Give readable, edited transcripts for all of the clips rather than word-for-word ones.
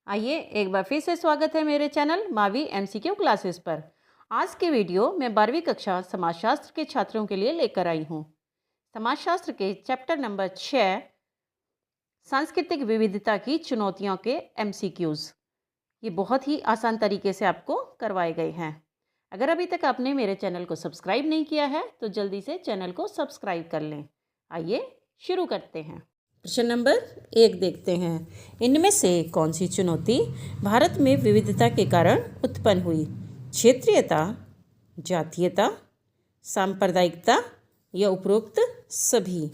आइए एक बार फिर से स्वागत है मेरे चैनल मावी एमसीक्यू क्लासेस पर। आज की वीडियो मैं 12वीं कक्षा समाजशास्त्र के छात्रों के लिए लेकर आई हूँ। समाजशास्त्र के चैप्टर नंबर 6 सांस्कृतिक विविधता की चुनौतियों के एमसीक्यूज। ये बहुत ही आसान तरीके से आपको करवाए गए हैं। अगर अभी तक आपने मेरे चैनल को सब्सक्राइब नहीं किया है तो जल्दी से चैनल को सब्सक्राइब कर लें। आइए शुरू करते हैं। प्रश्न नंबर 1 देखते हैं। इनमें से कौन सी चुनौती भारत में विविधता के कारण उत्पन्न हुई? क्षेत्रीयता, जातीयता, सांप्रदायिकता या उपरोक्त सभी?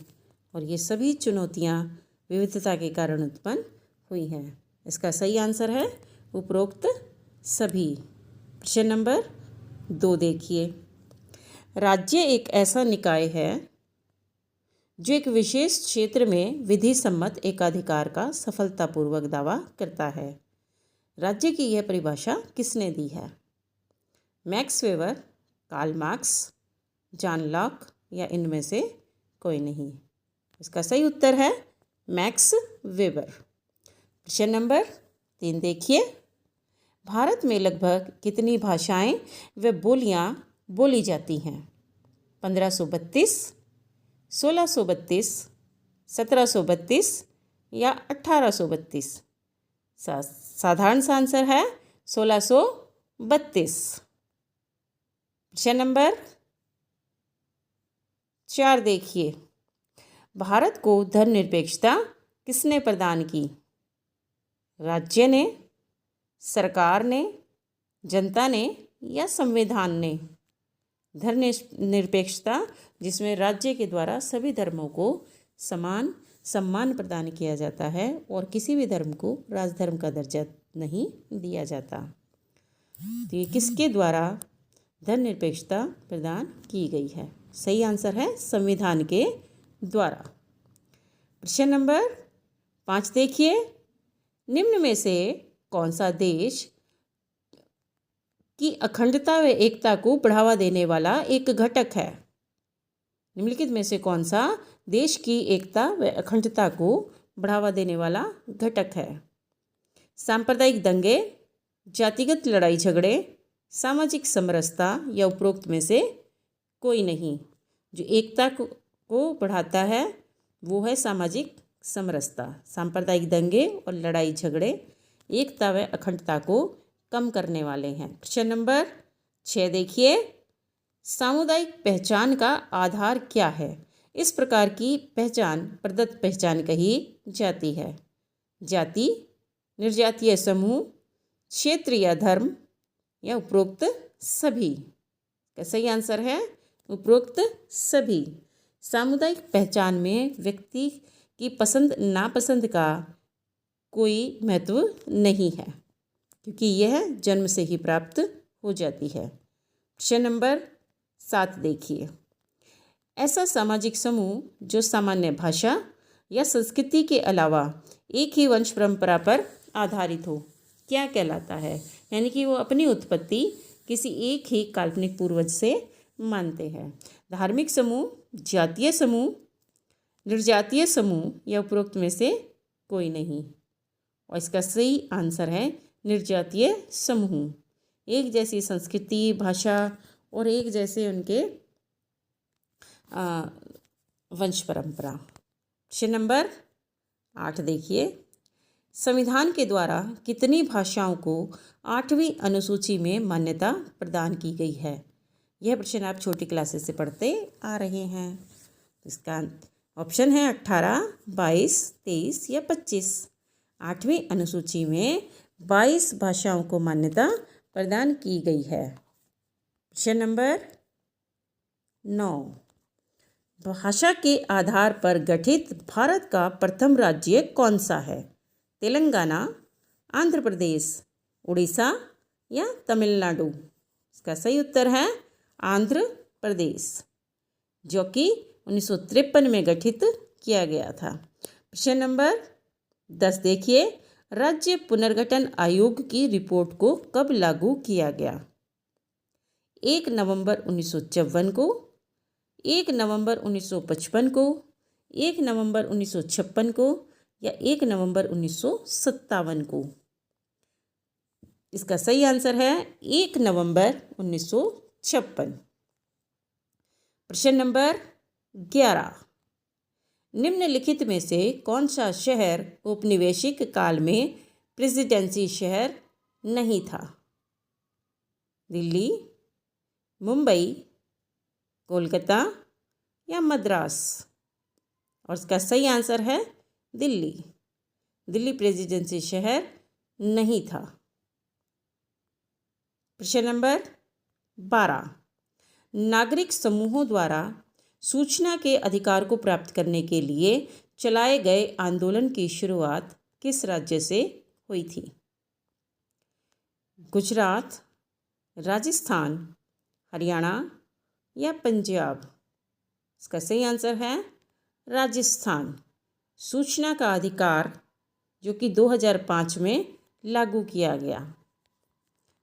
और ये सभी चुनौतियाँ विविधता के कारण उत्पन्न हुई हैं। इसका सही आंसर है उपरोक्त सभी। प्रश्न नंबर 2 देखिए। राज्य एक ऐसा निकाय है जो एक विशेष क्षेत्र में विधि सम्मत एकाधिकार का सफलतापूर्वक दावा करता है। राज्य की यह परिभाषा किसने दी है? Max Weber, Karl Marx, John Locke या इनमें से कोई नहीं? इसका सही उत्तर है मैक्स वेबर। प्रश्न नंबर 3 देखिए। भारत में लगभग कितनी भाषाएं व बोलियां बोली जाती हैं? 1532, 1632, 1732 या 1832? साधारण सा आंसर है 1632। प्रश्न नंबर 4 देखिए। भारत को धर्मनिरपेक्षता किसने प्रदान की? राज्य ने, सरकार ने, जनता ने या संविधान ने? धर्मनिरपेक्षता जिसमें राज्य के द्वारा सभी धर्मों को समान सम्मान प्रदान किया जाता है और किसी भी धर्म को राजधर्म का दर्जा नहीं दिया जाता। तो ये किसके द्वारा धर्मनिरपेक्षता प्रदान की गई है? सही आंसर है संविधान के द्वारा। प्रश्न नंबर 5 देखिए। निम्न में से कौन सा देश की अखंडता व एकता को बढ़ावा देने वाला एक घटक है? निम्नलिखित में से कौन सा देश की एकता व अखंडता को बढ़ावा देने वाला घटक है? सांप्रदायिक दंगे, जातिगत लड़ाई झगड़े, सामाजिक समरसता या उपरोक्त में से कोई नहीं? जो एकता को बढ़ाता है वो है सामाजिक समरसता। सांप्रदायिक दंगे और लड़ाई झगड़े एकता व अखंडता को कम करने वाले हैं। प्रश्न नंबर 6 देखिए। सामुदायिक पहचान का आधार क्या है? इस प्रकार की पहचान प्रदत्त पहचान कही जाती है? जाति, निर्जातीय समूह, क्षेत्र या धर्म या उपरोक्त सभी? का सही आंसर है उपरोक्त सभी। सामुदायिक पहचान में व्यक्ति की पसंद नापसंद का कोई महत्व नहीं है क्योंकि यह जन्म से ही प्राप्त हो जाती है। प्रश्न नंबर 7 देखिए। ऐसा सामाजिक समूह जो सामान्य भाषा या संस्कृति के अलावा एक ही वंश परंपरा पर आधारित हो क्या कहलाता है? यानी कि वो अपनी उत्पत्ति किसी एक ही काल्पनिक पूर्वज से मानते हैं। धार्मिक समूह, जातीय समूह, निर्जातीय समूह या उपरोक्त में से कोई नहीं? और इसका सही आंसर है निर्जातीय समूह। एक जैसी संस्कृति, भाषा और एक जैसे उनके वंश परंपरा। प्रश्न नंबर 8 देखिए। संविधान के द्वारा कितनी भाषाओं को 8वीं अनुसूची में मान्यता प्रदान की गई है? यह प्रश्न आप छोटी क्लासेस से पढ़ते आ रहे हैं। इसका ऑप्शन है 18, 22, 23 या 25। 8वीं अनुसूची में 22 भाषाओं को मान्यता प्रदान की गई है। प्रश्न नंबर 9। भाषा के आधार पर गठित भारत का प्रथम राज्य कौन सा है? तेलंगाना, आंध्र प्रदेश, उड़ीसा या तमिलनाडु? इसका सही उत्तर है आंध्र प्रदेश, जो कि 1953 में गठित किया गया था। प्रश्न नंबर 10 देखिए। राज्य पुनर्गठन आयोग की रिपोर्ट को कब लागू किया गया? 1 नवंबर 1954 को, 1 नवंबर 1955 को, 1 नवंबर 1956 को या 1 नवंबर 1957 को? इसका सही आंसर है 1 नवंबर 1956। प्रश्न नंबर 11, निम्नलिखित में से कौन सा शहर औपनिवेशिक काल में प्रेसिडेंसी शहर नहीं था? दिल्ली, मुंबई, कोलकाता या मद्रास? और इसका सही आंसर है दिल्ली। दिल्ली प्रेसिडेंसी शहर नहीं था। प्रश्न नंबर 12, नागरिक समूहों द्वारा सूचना के अधिकार को प्राप्त करने के लिए चलाए गए आंदोलन की शुरुआत किस राज्य से हुई थी? गुजरात, राजस्थान, हरियाणा या पंजाब? इसका सही आंसर है राजस्थान। सूचना का अधिकार जो कि 2005 में लागू किया गया,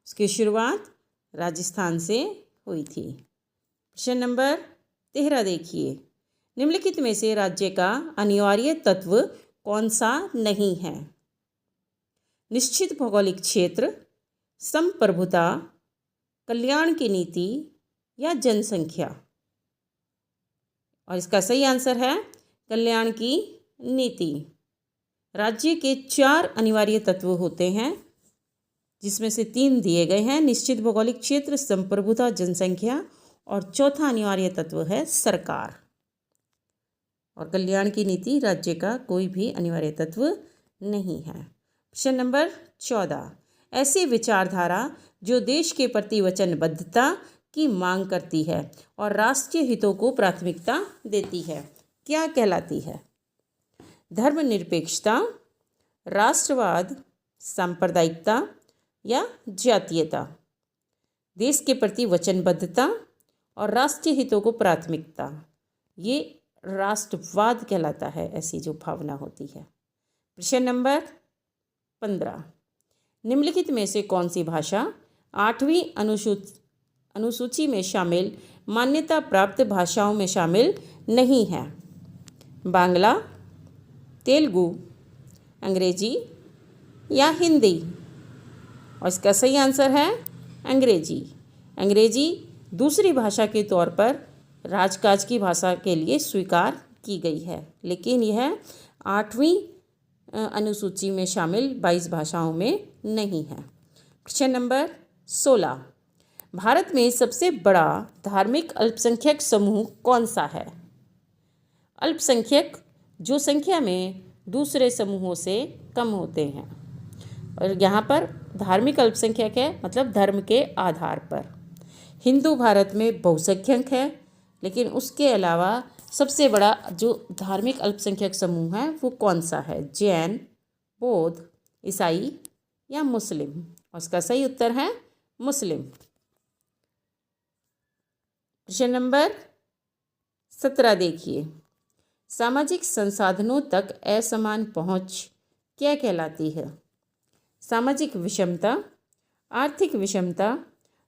उसकी शुरुआत राजस्थान से हुई थी। प्रश्न नंबर 13 देखिए, निम्नलिखित में से राज्य का अनिवार्य तत्व कौन सा नहीं है? निश्चित भौगोलिक क्षेत्र, संप्रभुता, कल्याण की नीति या जनसंख्या? और इसका सही आंसर है कल्याण की नीति। राज्य के 4 अनिवार्य तत्व होते हैं, जिसमें से 3 दिए गए हैं, निश्चित भौगोलिक क्षेत्र, संप्रभुता, जनसंख्या, और चौथा अनिवार्य तत्व है सरकार। और कल्याण की नीति राज्य का कोई भी अनिवार्य तत्व नहीं है। प्रश्न नंबर 14, ऐसी विचारधारा जो देश के प्रति वचनबद्धता की मांग करती है और राष्ट्रीय हितों को प्राथमिकता देती है, क्या कहलाती है? धर्मनिरपेक्षता, राष्ट्रवाद, सांप्रदायिकता या जातीयता? देश के प्रति वचनबद्धता और राष्ट्रीय हितों को प्राथमिकता, ये राष्ट्रवाद कहलाता है, ऐसी जो भावना होती है। प्रश्न नंबर 15, निम्नलिखित में से कौन सी भाषा 8वीं अनुसूची में शामिल मान्यता प्राप्त भाषाओं में शामिल नहीं है? बांग्ला, तेलुगु, अंग्रेजी या हिंदी? और इसका सही आंसर है अंग्रेजी। अंग्रेजी दूसरी भाषा के तौर पर राजकाज की भाषा के लिए स्वीकार की गई है, लेकिन यह 8वीं अनुसूची में शामिल 22 भाषाओं में नहीं है। प्रश्न नंबर 16, भारत में सबसे बड़ा धार्मिक अल्पसंख्यक समूह कौन सा है? अल्पसंख्यक जो संख्या में दूसरे समूहों से कम होते हैं, और यहाँ पर धार्मिक अल्पसंख्यक है मतलब धर्म के आधार पर। हिंदू भारत में बहुसंख्यक है, लेकिन उसके अलावा सबसे बड़ा जो धार्मिक अल्पसंख्यक समूह है वो कौन सा है? जैन, बौद्ध, ईसाई या मुस्लिम? और उसका सही उत्तर है मुस्लिम। प्रश्न नंबर 17 देखिए, सामाजिक संसाधनों तक असमान पहुंच क्या कहलाती है? सामाजिक विषमता, आर्थिक विषमता,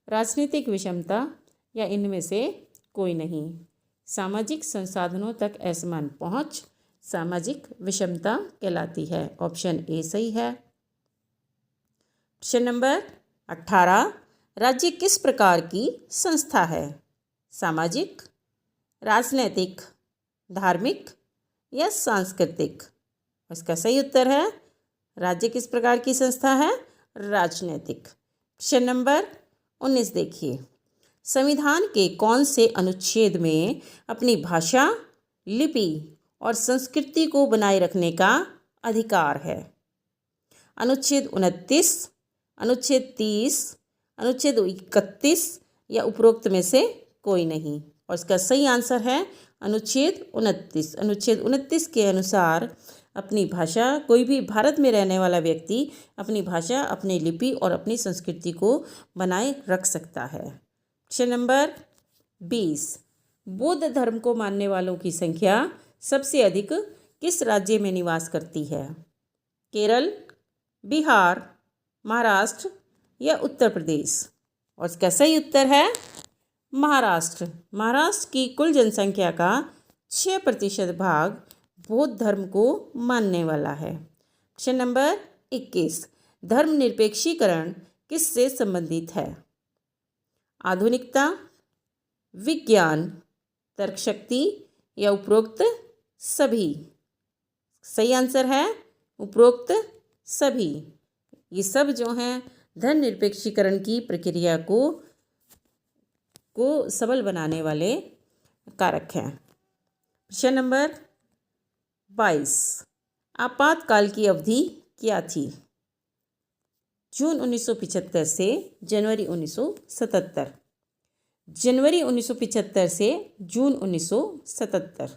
राजनीतिक विषमता या इनमें से कोई नहीं? सामाजिक संसाधनों तक असमान पहुंच सामाजिक विषमता कहलाती है। ऑप्शन ए सही है। प्रश्न नंबर 18, राज्य किस प्रकार की संस्था है? सामाजिक, राजनैतिक, धार्मिक या सांस्कृतिक? इसका सही उत्तर है राज्य किस प्रकार की संस्था है? राजनैतिक। प्रश्न नंबर 19 देखिए, संविधान के कौन से अनुच्छेद में अपनी भाषा, लिपि और संस्कृति को बनाए रखने का अधिकार है? अनुच्छेद 29, अनुच्छेद 30, अनुच्छेद 31 या उपरोक्त में से कोई नहीं? और इसका सही आंसर है अनुच्छेद 29। अनुच्छेद 29 के अनुसार अपनी भाषा, कोई भी भारत में रहने वाला व्यक्ति अपनी भाषा, अपनी लिपि और अपनी संस्कृति को बनाए रख सकता है। प्रश्न नंबर 20, बौद्ध धर्म को मानने वालों की संख्या सबसे अधिक किस राज्य में निवास करती है? केरल, बिहार, महाराष्ट्र या उत्तर प्रदेश? और इसका सही उत्तर है महाराष्ट्र। महाराष्ट्र की कुल जनसंख्या का 6% भाग बौद्ध धर्म को मानने वाला है। प्रश्न नंबर 21, धर्मनिरपेक्षीकरण किससे संबंधित है? आधुनिकता, विज्ञान, तर्कशक्ति या उपरोक्त सभी? सही आंसर है उपरोक्त सभी। ये सब जो हैं धर्मनिरपेक्षीकरण की प्रक्रिया को सबल बनाने वाले कारक हैं। प्रश्न नंबर 22, आपातकाल की अवधि क्या थी? जून 1975 से जनवरी 1977, जनवरी 1975 से जून 1977,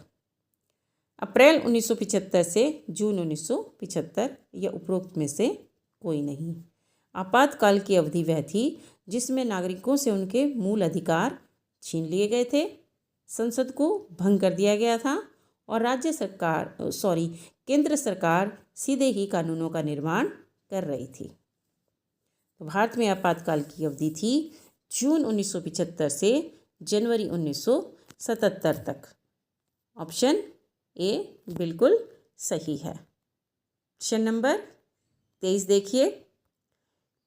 अप्रैल 1975 से जून 1975 या उपरोक्त में से कोई नहीं। आपातकाल की अवधि वह थी जिसमें नागरिकों से उनके मूल अधिकार छीन लिए गए थे, संसद को भंग कर दिया गया था और केंद्र सरकार सीधे ही कानूनों का निर्माण कर रही थी। तो भारत में आपातकाल की अवधि थी जून 1975 से जनवरी 1977 तक। ऑप्शन ए बिल्कुल सही है। प्रश्न नंबर 23 देखिए,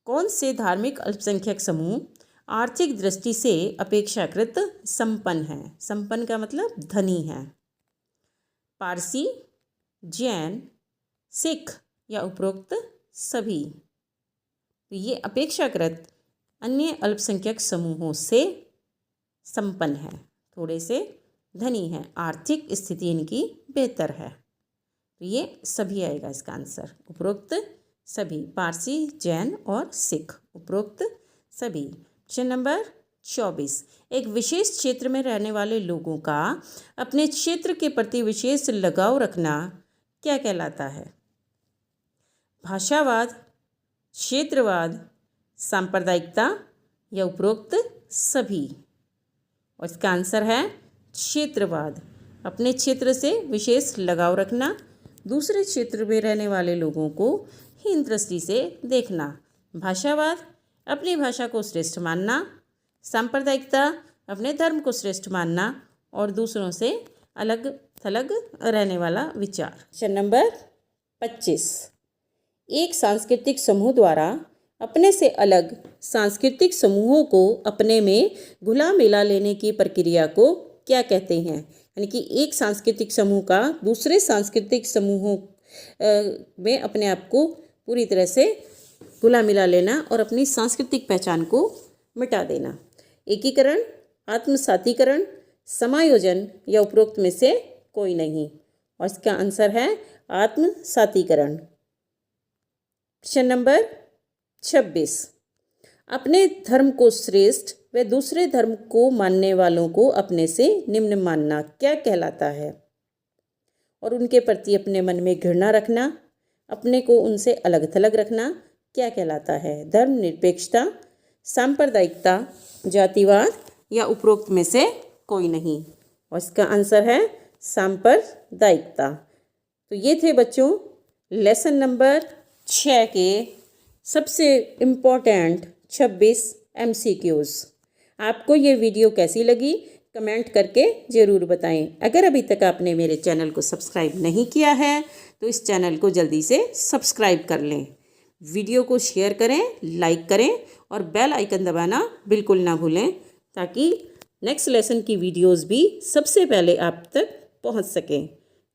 कौन से धार्मिक अल्पसंख्यक समूह आर्थिक दृष्टि से अपेक्षाकृत संपन्न हैं? संपन्न का मतलब धनी है। पारसी, जैन, सिख या उपरोक्त सभी? तो ये अपेक्षाकृत अन्य अल्पसंख्यक समूहों से संपन्न है, थोड़े से धनी है, आर्थिक स्थिति इनकी बेहतर है। तो ये सभी आएगा इसका आंसर, उपरोक्त सभी। पारसी, जैन और सिख, उपरोक्त सभी। प्रश्न नंबर 24, एक विशेष क्षेत्र में रहने वाले लोगों का अपने क्षेत्र के प्रति विशेष लगाव रखना क्या कहलाता है? भाषावाद, क्षेत्रवाद, सांप्रदायिकता या उपरोक्त सभी? और इसका आंसर है क्षेत्रवाद। अपने क्षेत्र से विशेष लगाव रखना, दूसरे क्षेत्र में रहने वाले लोगों को हीन दृष्टि से देखना। भाषावाद, अपनी भाषा को श्रेष्ठ मानना। सांप्रदायिकता, अपने धर्म को श्रेष्ठ मानना और दूसरों से अलग थलग रहने वाला विचार। प्रश्न नंबर 25, एक सांस्कृतिक समूह द्वारा अपने से अलग सांस्कृतिक समूहों को अपने में घुला मिला लेने की प्रक्रिया को क्या कहते हैं? यानी कि एक सांस्कृतिक समूह का दूसरे सांस्कृतिक समूहों में अपने आप को पूरी तरह से घुला मिला लेना और अपनी सांस्कृतिक पहचान को मिटा देना। एकीकरण, आत्मसातीकरण, समायोजन या उपरोक्त में से कोई नहीं। और इसका आंसर है आत्मसातीकरण। प्रश्न नंबर 26, अपने धर्म को श्रेष्ठ व दूसरे धर्म को मानने वालों को अपने से निम्न मानना क्या कहलाता है? और उनके प्रति अपने मन में घृणा रखना, अपने को उनसे अलग थलग रखना क्या कहलाता है? धर्मनिरपेक्षता, सांप्रदायिकता, जातिवाद या उपरोक्त में से कोई नहीं। और इसका आंसर है सांप्रदायिकता। तो ये थे बच्चों लेसन नंबर 6 के सबसे इम्पोर्टेंट 26 MCQs। आपको ये वीडियो कैसी लगी कमेंट करके ज़रूर बताएं। अगर अभी तक आपने मेरे चैनल को सब्सक्राइब नहीं किया है तो इस चैनल को जल्दी से सब्सक्राइब कर लें। वीडियो को शेयर करें, लाइक करें और बेल आइकन दबाना बिल्कुल ना भूलें ताकि नेक्स्ट लेसन की वीडियोस भी सबसे पहले आप तक पहुंच सकें।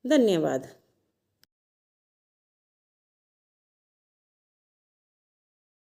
धन्यवाद।